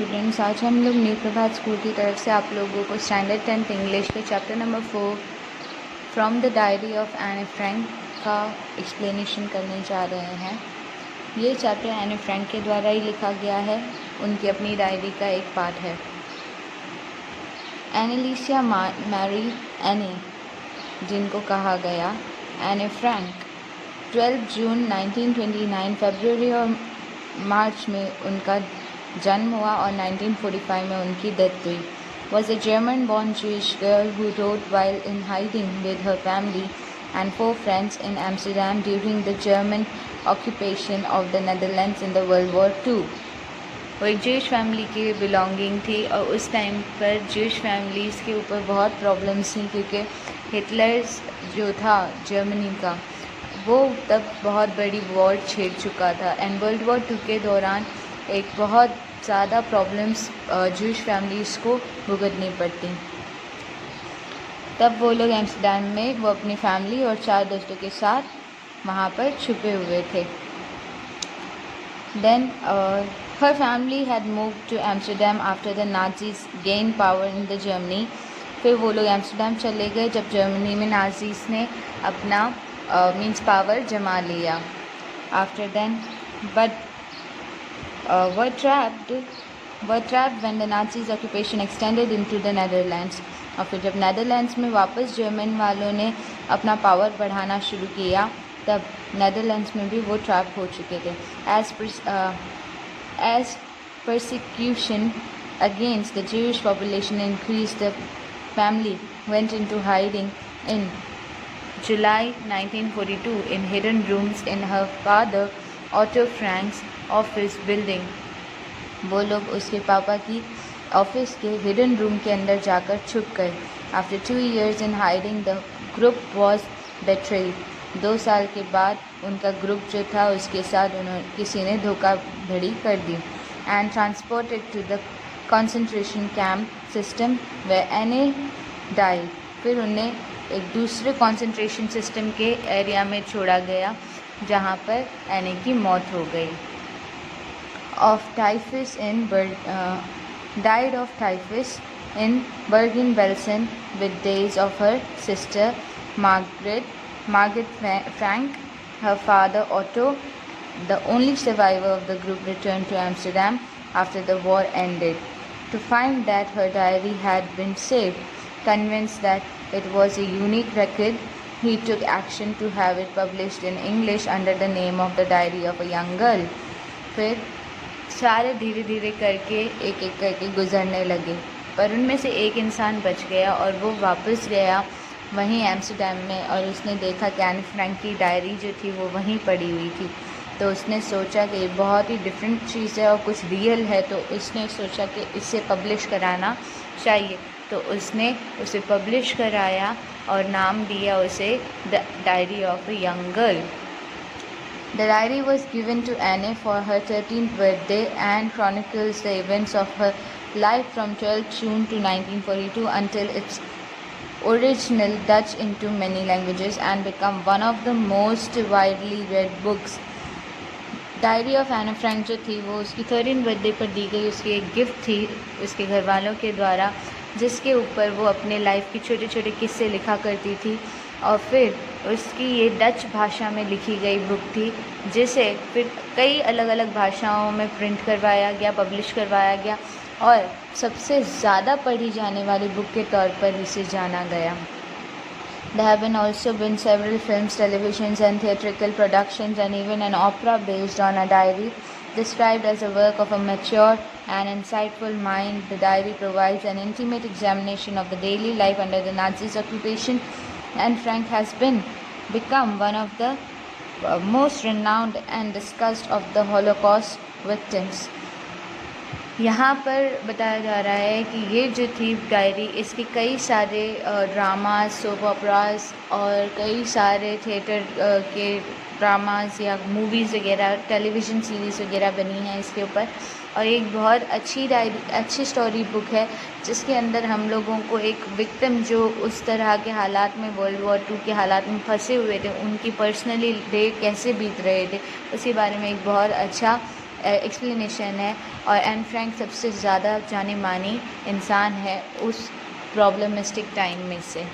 Students, आज हम लोग न्यू प्रभात स्कूल की तरफ से आप लोगों को स्टैंडर्ड 10th इंग्लिश के chapter number 4 from the diary of Anne Frank का एक्सप्लेनेशन करने जा रहे हैं। ये चैप्टर एनी फ्रैंक के द्वारा ही लिखा गया है, उनकी अपनी डायरी का एक पार्ट है। एनालिसिया मैरी एनी, जिनको कहा गया एनी फ्रैंक। 12 जून 1929 फरवरी और मार्च में उनका जन्म हुआ और 1945 में उनकी डेथ हुई। Was a German-born Jewish girl who wrote while in hiding with her family and 4 friends in Amsterdam during the German occupation of the Netherlands in the World War II. वो एक ज्यूश फैमिली की belonging थी और उस time पर Jews families के ऊपर बहुत प्रॉब्लम्स थी, क्योंकि हिटलर्स जो था जर्मनी का, वो तब बहुत बड़ी वॉर छेड़ चुका था। एंड वर्ल्ड वॉर 2 के दौरान एक बहुत ज़्यादा प्रॉब्लम्स ज्यूश फैमिलीज़ को भुगतनी पड़ती। तब वो लोग एम्स्टर्डम में वो अपनी फैमिली और 4 दोस्तों के साथ वहाँ पर छुपे हुए थे। Then her family had moved to Amsterdam after the Nazis gained power in the Germany. फिर वो लोग एम्स्टर्डम चले गए जब जर्मनी में नाजीज़ ने अपना मीन्स पावर जमा लिया। After then but were trapped when the Nazis occupation extended into the Netherlands. और फिर जब नेदरलैंड्स में वापस जर्मन वालों ने अपना पावर बढ़ाना शुरू किया, तब नेदरलैंड्स में भी वो ट्रैप हो चुके थे। As persecution against the Jewish population increased, the family went into hiding in July 1942 in hidden rooms in her father Otto Frank's office building. वो लोग उसके पापा की ऑफिस के हिडन रूम के अंदर जाकर छुप गए। After 2 years in hiding the group was betrayed. 2 साल के बाद उनका ग्रुप जो था उसके साथ किसी ने धोखाधड़ी कर दी। And transported to the concentration camp system where many died. फिर उन्हें एक दूसरे कंसंट्रेशन सिस्टम के एरिया में छोड़ा गया, जहाँ पर एनी की मौत हो गई। Died of typhus in Bergen-Belsen with days of her sister Margaret Frank. Her father Otto, the only survivor of the group, returned to Amsterdam after the war ended to find that her diary had been saved. Convinced that it was a unique record, he took action to have it published in English under the name of the Diary of a Young Girl. फिर सारे धीरे धीरे करके एक एक करके गुजरने लगे, पर उनमें से एक इंसान बच गया और वो वापस गया वहीं एम्स्टर्डम में, और उसने देखा कि एनी फ्रैंक की डायरी जो थी वो वहीं पड़ी हुई थी। तो उसने सोचा कि बहुत ही डिफरेंट चीज़ है और कुछ रियल है, तो उसने सोचा कि इसे पब्लिश कराना चाहिए। तो उसने उसे पब्लिश कराया और नाम दिया उसे the diary of a young girl. The diary was given to Anne for her 13th birthday and chronicles the events of her life from 12 June to 1942 until its original Dutch into many languages and become one of the most widely read books. Diary of Anne Frank जो थी वो उसकी 13th birthday पर दी गई, उसकी एक gift थी उसके घर वालों के द्वारा, जिसके ऊपर वो अपने लाइफ के छोटे छोटे किस्से लिखा करती थी। और फिर उसकी ये डच भाषा में लिखी गई बुक थी, जिसे फिर कई अलग अलग भाषाओं में प्रिंट करवाया गया, पब्लिश करवाया गया, और सबसे ज़्यादा पढ़ी जाने वाली बुक के तौर पर इसे जाना गया। There have also been several films, televisions and theatrical productions, and even an opera based on a diary. Described as a work of a mature and insightful mind, the diary provides an intimate examination of the daily life under the Nazis' occupation, and Frank has become one of the most renowned and discussed of the Holocaust victims. यहाँ पर बताया जा रहा है कि ये जो थी डायरी, इसके कई सारे ड्रामास, सोप ऑपरास और कई सारे थिएटर के ड्रामास या मूवीज़ वगैरह, टेलीविज़न सीरीज़ वगैरह बनी हैं इसके ऊपर। और एक बहुत अच्छी स्टोरी बुक है, जिसके अंदर हम लोगों को एक विक्टिम जो उस तरह के हालात में, वर्ल्ड वॉर 2 के हालात में फंसे हुए थे, उनकी पर्सनली डे कैसे बीत रहे थे, उसके बारे में एक बहुत अच्छा एक्सप्लेनेशन है और एन फ्रैंक सबसे ज़्यादा जानी मानी इंसान है उस प्रॉब्लमिस्टिक टाइम में से।